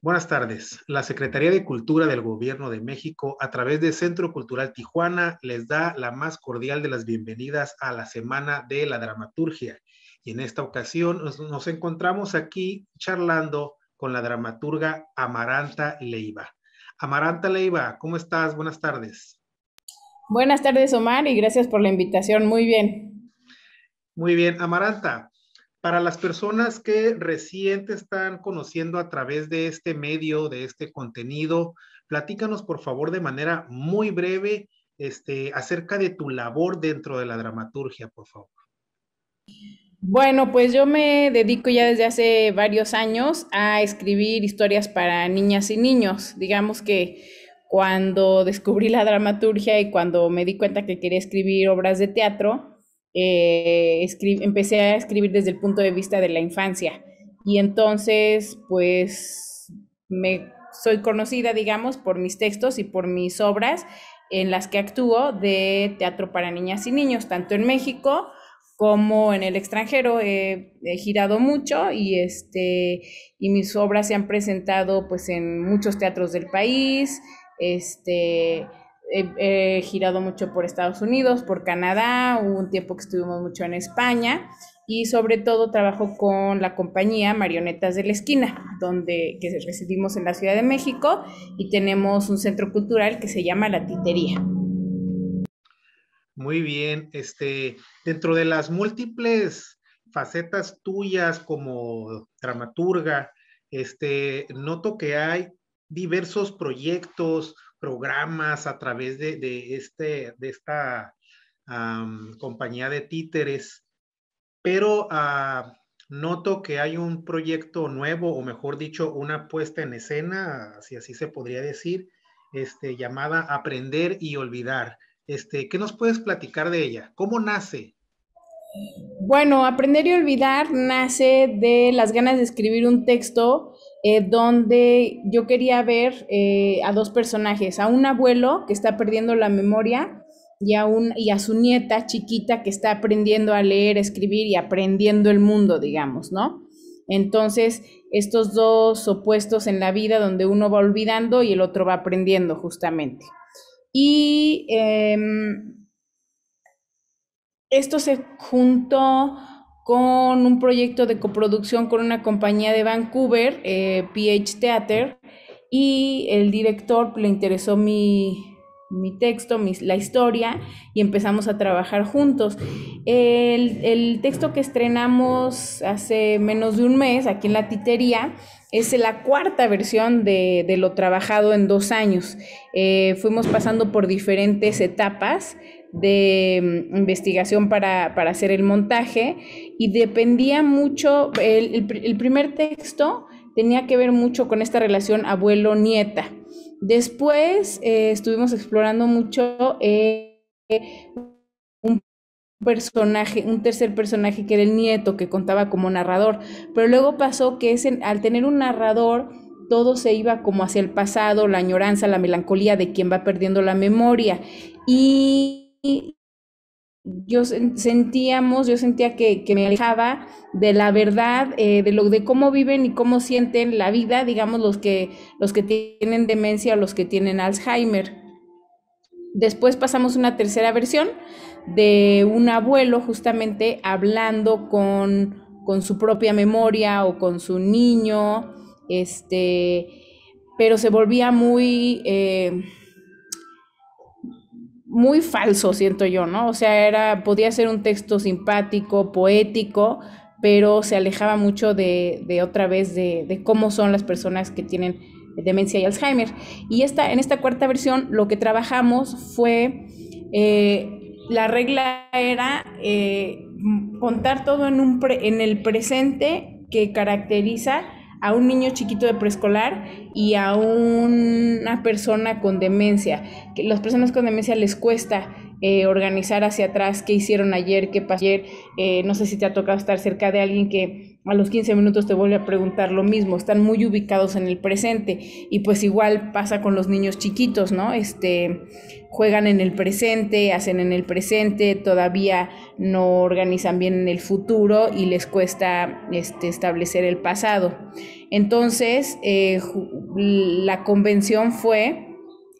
Buenas tardes. La Secretaría de Cultura del Gobierno de México, a través de Centro Cultural Tijuana, les da la más cordial de las bienvenidas a la Semana de la Dramaturgia. Y en esta ocasión nos encontramos aquí charlando con la dramaturga Amaranta Leiva. Amaranta Leiva, ¿cómo estás? Buenas tardes. Buenas tardes, Omar, y gracias por la invitación. Muy bien. Muy bien, Amaranta. Para las personas que recién te están conociendo a través de este medio, de este contenido, platícanos por favor de manera muy breve, acerca de tu labor dentro de la dramaturgia, por favor. Bueno, pues yo me dedico ya desde hace varios años a escribir historias para niñas y niños. Digamos que cuando descubrí la dramaturgia y cuando me di cuenta que quería escribir obras de teatro, empecé a escribir desde el punto de vista de la infancia. Y entonces, pues, soy conocida, digamos, por mis textos y por mis obras en las que actúo de teatro para niñas y niños, tanto en México como en el extranjero. He girado mucho y mis obras se han presentado pues en muchos teatros del país. He girado mucho por Estados Unidos, por Canadá, hubo un tiempo que estuvimos mucho en España y sobre todo trabajo con la compañía Marionetas de la Esquina, que residimos en la Ciudad de México y tenemos un centro cultural que se llama La Titería. Muy bien, dentro de las múltiples facetas tuyas como dramaturga, noto que hay diversos proyectos, programas a través de esta compañía de títeres, pero noto que hay un proyecto nuevo, o mejor dicho, una puesta en escena, si así se podría decir, llamada Aprender y Olvidar. ¿Qué nos puedes platicar de ella? ¿Cómo nace? Bueno, Aprender y Olvidar nace de las ganas de escribir un texto donde yo quería ver a dos personajes, a un abuelo que está perdiendo la memoria y a su nieta chiquita que está aprendiendo a leer, escribir y aprendiendo el mundo, digamos, ¿no? Entonces, estos dos opuestos en la vida donde uno va olvidando y el otro va aprendiendo justamente. Y esto se juntó con un proyecto de coproducción con una compañía de Vancouver, PH Theater, y el director le interesó mi texto, la historia, y empezamos a trabajar juntos. El texto que estrenamos hace menos de un mes aquí en La Titería es la cuarta versión de lo trabajado en 2 años. Fuimos pasando por diferentes etapas de investigación para hacer el montaje y dependía mucho, el primer texto tenía que ver mucho con esta relación abuelo-nieta. Después estuvimos explorando mucho un personaje, un tercer personaje que era el nieto que contaba como narrador, pero luego pasó que al tener un narrador todo se iba como hacia el pasado, la añoranza, la melancolía de quien va perdiendo la memoria y yo sentía que me alejaba de la verdad, de cómo viven y cómo sienten la vida, digamos, los que tienen demencia o los que tienen Alzheimer. Después pasamos una tercera versión de un abuelo justamente hablando con su propia memoria o con su niño, pero se volvía muy falso, siento yo, ¿no? O sea, podía ser un texto simpático, poético, pero se alejaba mucho de otra vez de cómo son las personas que tienen demencia y Alzheimer. Y en esta cuarta versión lo que trabajamos fue, la regla era contar todo en el presente que caracteriza a un niño chiquito de preescolar y a una persona con demencia. Que las personas con demencia les cuesta organizar hacia atrás qué hicieron ayer, qué pasó ayer. No sé si te ha tocado estar cerca de alguien que a los 15 minutos te vuelve a preguntar lo mismo, están muy ubicados en el presente, y pues igual pasa con los niños chiquitos, ¿no? Juegan en el presente, hacen en el presente, todavía no organizan bien en el futuro y les cuesta establecer el pasado. Entonces, la convención fue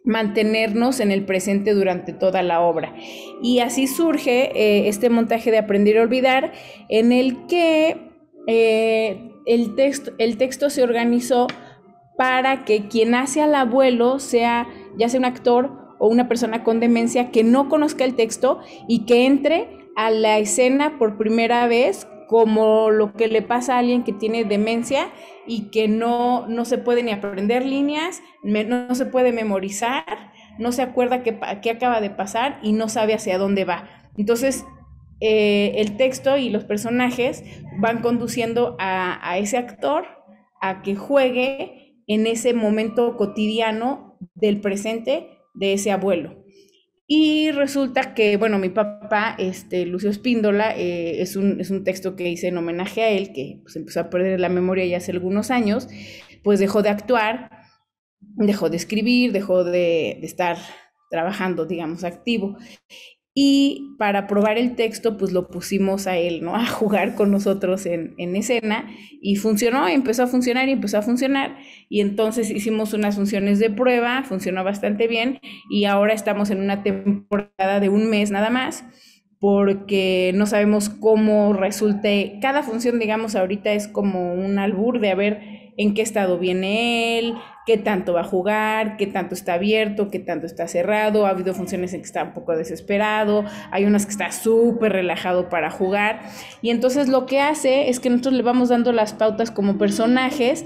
mantenernos en el presente durante toda la obra. Y así surge este montaje de Aprender a Olvidar, en el que el texto se organizó para que quien hace al abuelo sea, ya sea un actor o una persona con demencia que no conozca el texto y que entre a la escena por primera vez, como lo que le pasa a alguien que tiene demencia y que no se puede ni aprender líneas, no se puede memorizar, no se acuerda qué acaba de pasar y no sabe hacia dónde va. Entonces, el texto y los personajes van conduciendo a ese actor a que juegue en ese momento cotidiano del presente de ese abuelo. Y resulta que, bueno, mi papá, Lucio Espíndola, es un texto que hice en homenaje a él, que pues, empezó a perder la memoria ya hace algunos años, pues dejó de actuar, dejó de escribir, dejó de estar trabajando, digamos, activo. Y para probar el texto, pues lo pusimos a él, ¿no? A jugar con nosotros en escena, y funcionó, empezó a funcionar y empezó a funcionar. Y entonces hicimos unas funciones de prueba, funcionó bastante bien, y ahora estamos en una temporada de un mes nada más, porque no sabemos cómo resulte. Cada función, digamos, ahorita es como un albur de a ver en qué estado viene él, qué tanto va a jugar, qué tanto está abierto, qué tanto está cerrado. Ha habido funciones en que está un poco desesperado, hay unas que está súper relajado para jugar, y entonces lo que hace es que nosotros le vamos dando las pautas como personajes,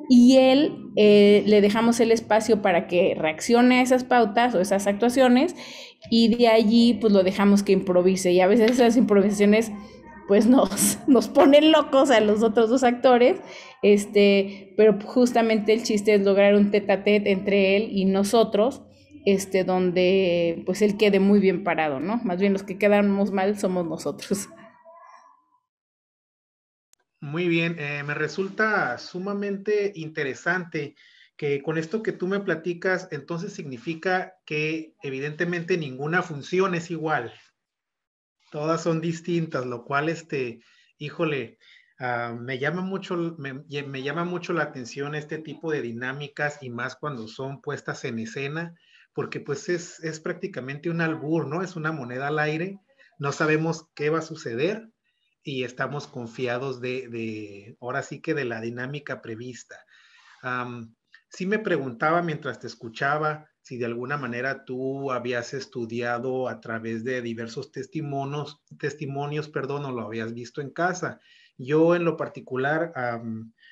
y él le dejamos el espacio para que reaccione a esas pautas o esas actuaciones, y de allí pues lo dejamos que improvise, y a veces esas improvisaciones pues nos ponen locos a los otros dos actores, pero justamente el chiste es lograr un tete a tete entre él y nosotros, donde pues él quede muy bien parado, ¿no? Más bien los que quedamos mal somos nosotros. Muy bien, me resulta sumamente interesante que con esto que tú me platicas, entonces significa que evidentemente ninguna función es igual, todas son distintas, lo cual, híjole, me llama mucho la atención este tipo de dinámicas, y más cuando son puestas en escena, porque pues es prácticamente un albur, ¿no? Es una moneda al aire, no sabemos qué va a suceder y estamos confiados ahora sí que de la dinámica prevista. Sí me preguntaba mientras te escuchaba si de alguna manera tú habías estudiado a través de diversos testimonios, perdón, o lo habías visto en casa. Yo en lo particular,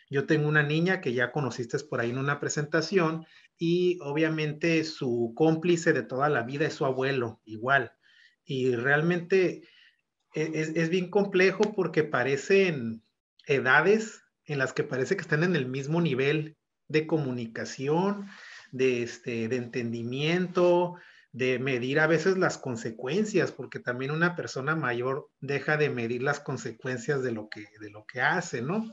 yo tengo una niña que ya conociste por ahí en una presentación, y obviamente su cómplice de toda la vida es su abuelo, igual. Y realmente es bien complejo porque parecen edades en las que parece que están en el mismo nivel de comunicación, de entendimiento, de medir a veces las consecuencias, porque también una persona mayor deja de medir las consecuencias de lo que hace, ¿no?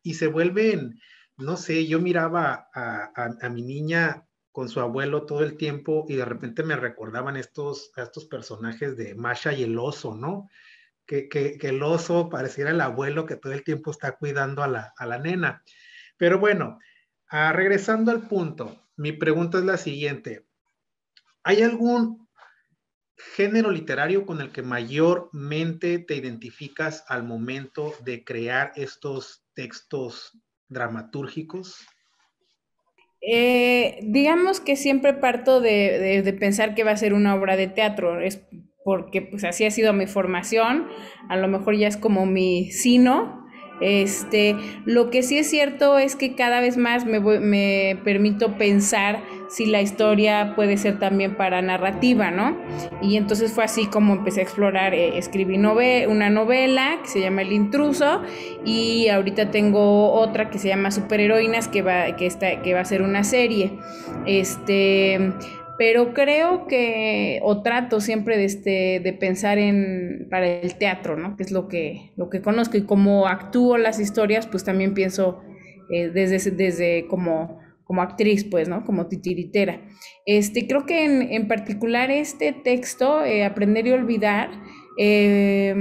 Y se vuelven, no sé, yo miraba a mi niña con su abuelo todo el tiempo, y de repente me recordaban a estos personajes de Masha y el oso, ¿no? Que el oso pareciera el abuelo que todo el tiempo está cuidando a la nena. Pero bueno, regresando al punto, mi pregunta es la siguiente. ¿Hay algún género literario con el que mayormente te identificas al momento de crear estos textos dramatúrgicos? Digamos que siempre parto de pensar que va a ser una obra de teatro, es porque pues así ha sido mi formación, a lo mejor ya es como mi sino. Lo que sí es cierto es que cada vez más me permito pensar si la historia puede ser también para narrativa, ¿no? Y entonces fue así como empecé a explorar, escribí una novela que se llama El Intruso, y ahorita tengo otra que se llama Superheroínas, que va a ser una serie. pero creo que, o trato siempre de pensar para el teatro, ¿no? Que es lo que conozco y como actúo las historias, pues también pienso desde como actriz, pues, ¿no? Como titiritera. Creo que en particular este texto, Aprender y Olvidar, eh,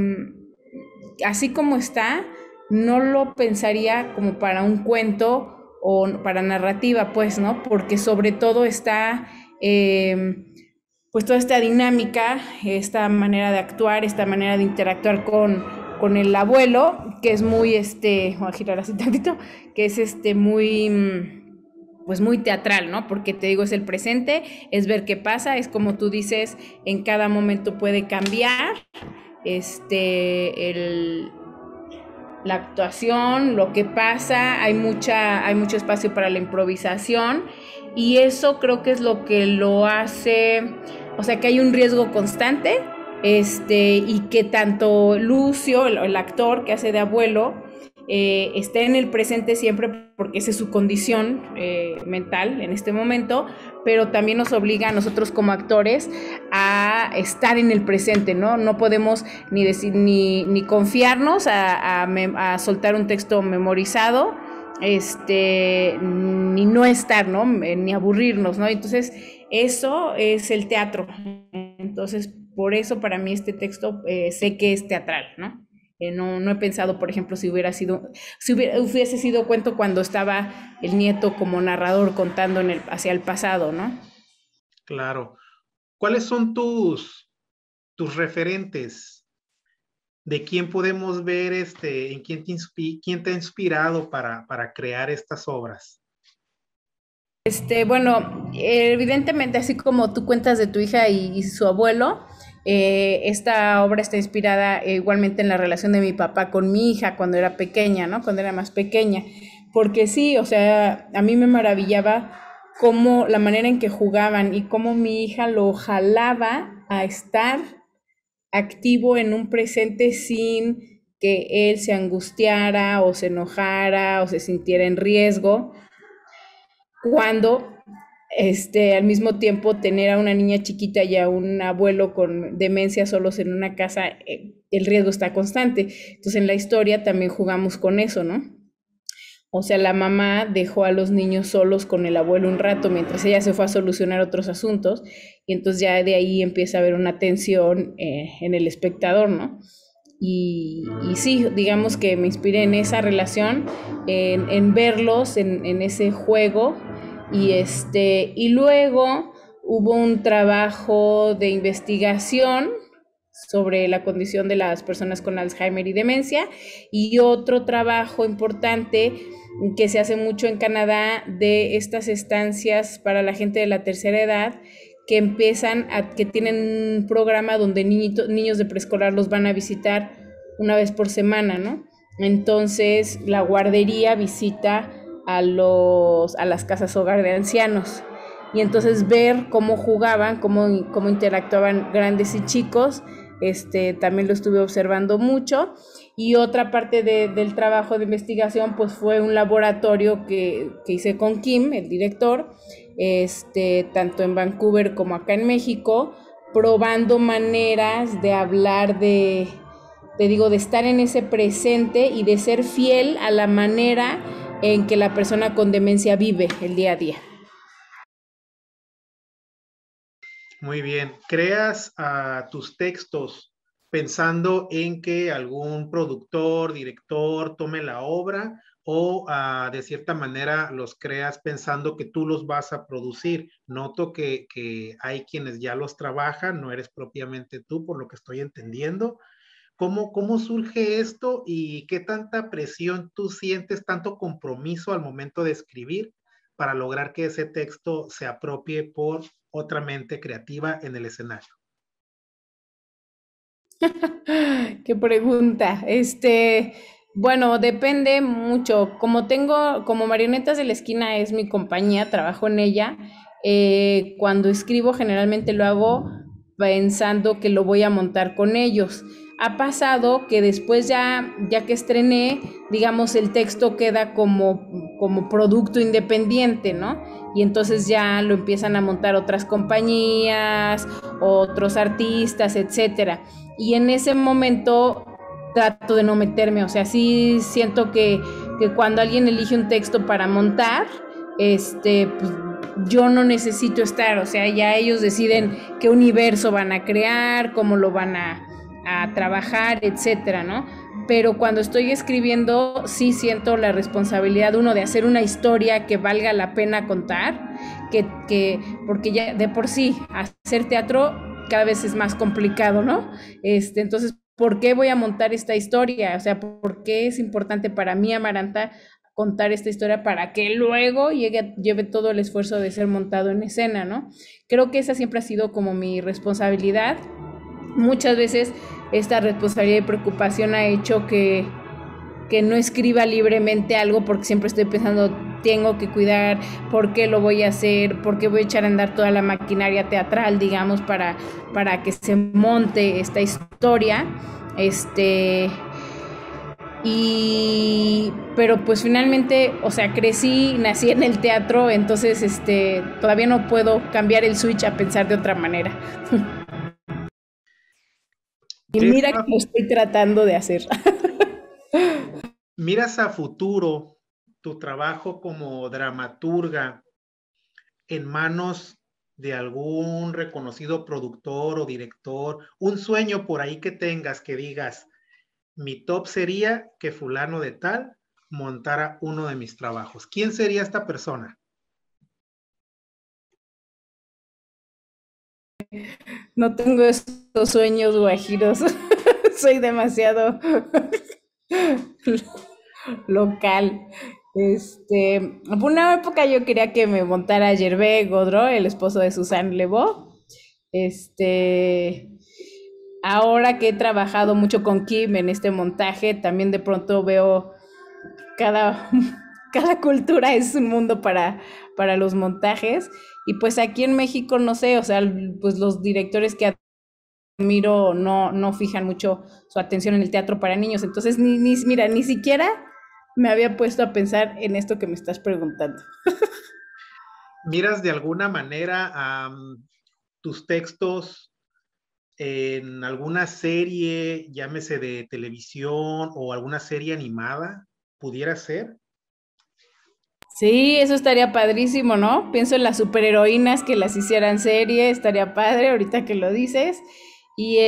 así como está, no lo pensaría como para un cuento o para narrativa, pues, ¿no? Porque sobre todo está, pues, toda esta dinámica, esta manera de actuar, esta manera de interactuar con el abuelo, que es muy, voy a girar así tantito, que es muy, pues muy teatral, ¿no? Porque te digo, es el presente, es ver qué pasa, es como tú dices, en cada momento puede cambiar, el, la actuación, lo que pasa, hay mucho espacio para la improvisación y eso creo que es lo que lo hace, o sea, que hay un riesgo constante, y que tanto Lucio, el actor que hace de abuelo, esté en el presente siempre porque esa es su condición mental en este momento, pero también nos obliga a nosotros como actores a estar en el presente, ¿no? No podemos ni decir, ni confiarnos a soltar un texto memorizado, ni no estar, ¿no? Ni aburrirnos, ¿no? Entonces, eso es el teatro. Entonces, por eso para mí este texto sé que es teatral, ¿no? No he pensado, por ejemplo, hubiese sido cuento cuando estaba el nieto como narrador contando hacia el pasado, ¿no? Claro. ¿Cuáles son tus referentes? ¿De quién podemos ver, en quién te ha inspirado para crear estas obras? Bueno, evidentemente, así como tú cuentas de tu hija y su abuelo, esta obra está inspirada igualmente en la relación de mi papá con mi hija cuando era pequeña, ¿no? Cuando era más pequeña. Porque sí, o sea, a mí me maravillaba cómo la manera en que jugaban y cómo mi hija lo jalaba a estar activo en un presente sin que él se angustiara o se enojara o se sintiera en riesgo cuando al mismo tiempo tener a una niña chiquita y a un abuelo con demencia solos en una casa, el riesgo está constante. Entonces en la historia también jugamos con eso, ¿no? O sea, la mamá dejó a los niños solos con el abuelo un rato mientras ella se fue a solucionar otros asuntos y entonces ya de ahí empieza a haber una tensión en el espectador, ¿no? Y sí, digamos que me inspiré en esa relación, en verlos, en ese juego y luego hubo un trabajo de investigación sobre la condición de las personas con Alzheimer y demencia y otro trabajo importante que se hace mucho en Canadá de estas estancias para la gente de la tercera edad que tienen un programa donde niños de preescolar los van a visitar una vez por semana, ¿no? Entonces la guardería visita a las casas hogar de ancianos y entonces ver cómo jugaban, cómo interactuaban grandes y chicos, también lo estuve observando mucho. Y otra parte del trabajo de investigación pues fue un laboratorio que hice con Kim, el director, tanto en Vancouver como acá en México, probando maneras de hablar te digo, de estar en ese presente y de ser fiel a la manera en que la persona con demencia vive el día a día. Muy bien. ¿Creas tus textos pensando en que algún productor, director tome la obra o de cierta manera los creas pensando que tú los vas a producir? Noto que hay quienes ya los trabajan, no eres propiamente tú, por lo que estoy entendiendo. ¿Cómo surge esto y qué tanta presión tú sientes, tanto compromiso al momento de escribir para lograr que ese texto se apropie por otra mente creativa en el escenario? Qué pregunta. Bueno, depende mucho. Como Marionetas de la Esquina es mi compañía, trabajo en ella. Cuando escribo generalmente lo hago pensando que lo voy a montar con ellos. ha pasado que después ya que estrené, digamos, el texto queda como producto independiente, ¿no? Y entonces ya lo empiezan a montar otras compañías, otros artistas, etcétera. Y en ese momento trato de no meterme, o sea, sí siento que cuando alguien elige un texto para montar, pues yo no necesito estar, o sea, ya ellos deciden qué universo van a crear, cómo lo van a trabajar, etcétera, ¿no? Pero cuando estoy escribiendo, sí siento la responsabilidad, uno, de hacer una historia que valga la pena contar, porque ya de por sí hacer teatro cada vez es más complicado, ¿no? Entonces, ¿por qué voy a montar esta historia? O sea, ¿por qué es importante para mí, Amaranta, contar esta historia para que luego lleve todo el esfuerzo de ser montado en escena, ¿no? Creo que esa siempre ha sido como mi responsabilidad. Muchas veces esta responsabilidad y preocupación ha hecho que no escriba libremente algo porque siempre estoy pensando, tengo que cuidar, por qué lo voy a hacer, por qué voy a echar a andar toda la maquinaria teatral, digamos, para que se monte esta historia. Pero pues finalmente, o sea, crecí, nací en el teatro, entonces todavía no puedo cambiar el switch a pensar de otra manera. Y ¿Ves mira que lo estoy tratando de hacer. miras a futuro tu trabajo como dramaturga en manos de algún reconocido productor o director? Un sueño por ahí que tengas, que digas, mi top sería que fulano de tal montara uno de mis trabajos. ¿Quién sería esta persona? No tengo esos sueños guajiros. Soy demasiado local. Por una época yo quería que me montara Gervais Godreau, el esposo de Suzanne Lebeau. Este, Ahora que he trabajado mucho con Kim en este montaje, también de pronto veo cada, cada cultura es un mundo para los montajes. Y pues aquí en México, no sé, o sea, pues los directores que admiro no fijan mucho su atención en el teatro para niños. Entonces, mira, ni siquiera me había puesto a pensar en esto que me estás preguntando. ¿Miras de alguna manera tus textos en alguna serie, llámese de televisión o alguna serie animada? ¿Pudiera ser? Sí, eso estaría padrísimo, ¿no? Pienso en las superheroínas que las hicieran serie, estaría padre ahorita que lo dices. Y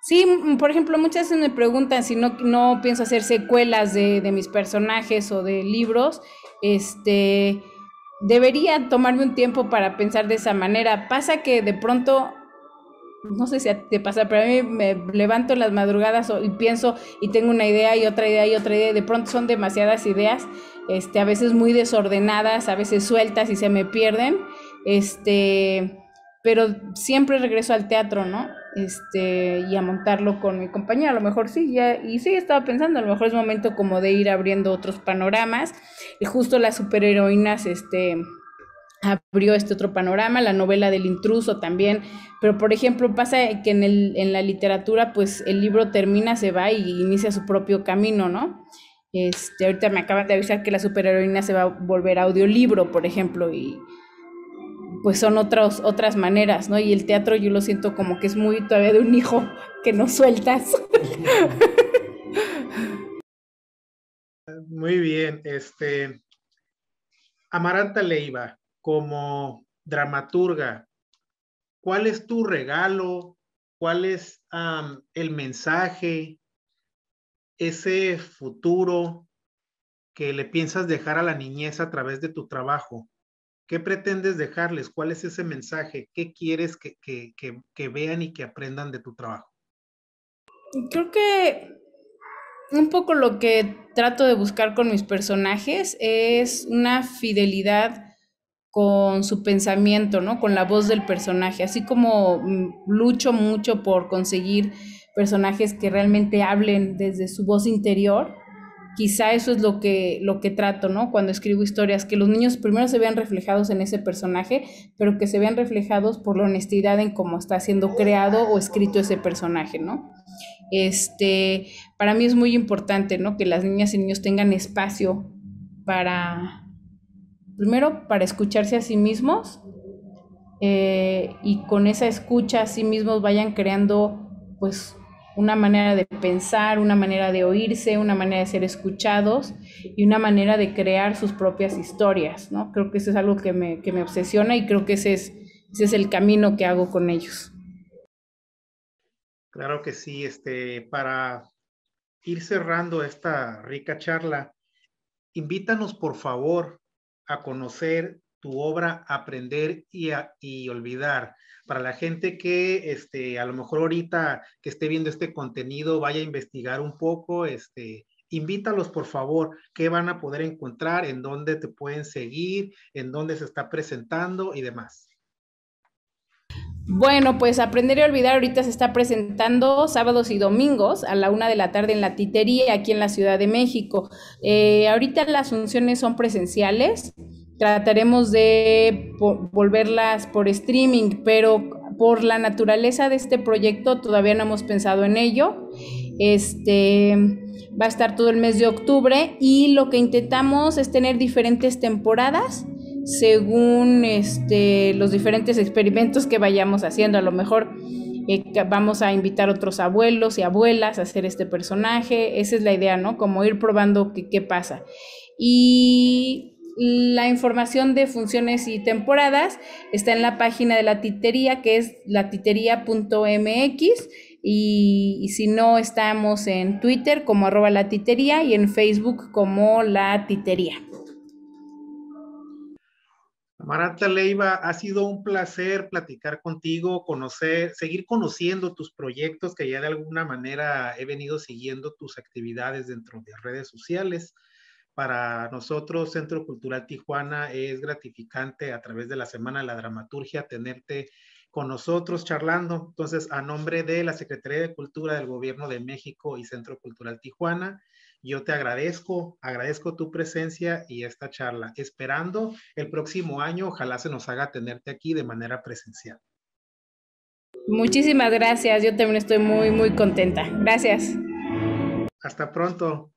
sí, por ejemplo, muchas veces me preguntan si no pienso hacer secuelas de mis personajes o de libros. Debería tomarme un tiempo para pensar de esa manera. Pasa que de pronto, no sé si te pasa, pero a mí me levanto en las madrugadas y pienso y tengo una idea y otra idea y otra idea, y de pronto son demasiadas ideas, a veces muy desordenadas, a veces sueltas y se me pierden, pero siempre regreso al teatro, ¿no? Y a montarlo con mi compañía, a lo mejor sí, y sí, estaba pensando, a lo mejor es momento como de ir abriendo otros panoramas, y justo las superheroínas, abrió este otro panorama, la novela del intruso también, pero por ejemplo pasa que en la literatura pues el libro termina, se va y inicia su propio camino, ¿no? Ahorita me acaban de avisar que la superheroína se va a volver audiolibro, por ejemplo, y pues son otras maneras, ¿no? Y el teatro yo lo siento como que es muy todavía de un hijo que no sueltas. Muy bien, Amaranta Leiva, como dramaturga, ¿cuál es tu regalo? ¿Cuál es el mensaje, ese futuro que le piensas dejar a la niñez a través de tu trabajo? ¿Qué pretendes dejarles? ¿Cuál es ese mensaje? ¿Qué quieres que vean y que aprendan de tu trabajo? Creo que un poco lo que trato de buscar con mis personajes es una fidelidad con su pensamiento, ¿no? Con la voz del personaje, así como lucho mucho por conseguir personajes que realmente hablen desde su voz interior. quizá eso es lo que trato, ¿no? Cuando escribo historias, que los niños primero se vean reflejados en ese personaje, pero que se vean reflejados por la honestidad en cómo está siendo creado o escrito ese personaje, ¿no? Para mí es muy importante, ¿no? Que las niñas y niños tengan espacio para, primero, para escucharse a sí mismos, y con esa escucha a sí mismos vayan creando pues una manera de pensar, una manera de oírse, una manera de ser escuchados y una manera de crear sus propias historias, ¿no? Creo que eso es algo que me obsesiona y creo que ese es el camino que hago con ellos. Claro que sí, para ir cerrando esta rica charla, invítanos por favor a conocer tu obra Aprender y Olvidar. Para la gente que a lo mejor ahorita que esté viendo este contenido vaya a investigar un poco, invítalos por favor, qué van a poder encontrar, en dónde te pueden seguir, en dónde se está presentando y demás. Bueno, pues Aprender y Olvidar ahorita se está presentando sábados y domingos a la 1 de la tarde en la Titería, aquí en la Ciudad de México. Ahorita las funciones son presenciales, trataremos de volverlas por streaming, pero por la naturaleza de este proyecto todavía no hemos pensado en ello. Va a estar todo el mes de octubre y lo que intentamos es tener diferentes temporadas según los diferentes experimentos que vayamos haciendo. A lo mejor vamos a invitar a otros abuelos y abuelas a hacer este personaje. Esa es la idea, ¿no? Como ir probando qué pasa. Y la información de funciones y temporadas está en la página de la Titería, que es latitería.mx. Y si no, estamos en Twitter como @latitería y en Facebook como La Titería. Amaranta Leiva, ha sido un placer platicar contigo, seguir conociendo tus proyectos, que ya de alguna manera he venido siguiendo tus actividades dentro de redes sociales. Para nosotros, Centro Cultural Tijuana, es gratificante a través de la Semana de la Dramaturgia tenerte con nosotros charlando. Entonces, a nombre de la Secretaría de Cultura del Gobierno de México y Centro Cultural Tijuana, yo te agradezco tu presencia y esta charla, esperando el próximo año, ojalá se nos haga tenerte aquí de manera presencial. Muchísimas gracias, yo también estoy muy, muy contenta. Gracias. Hasta pronto.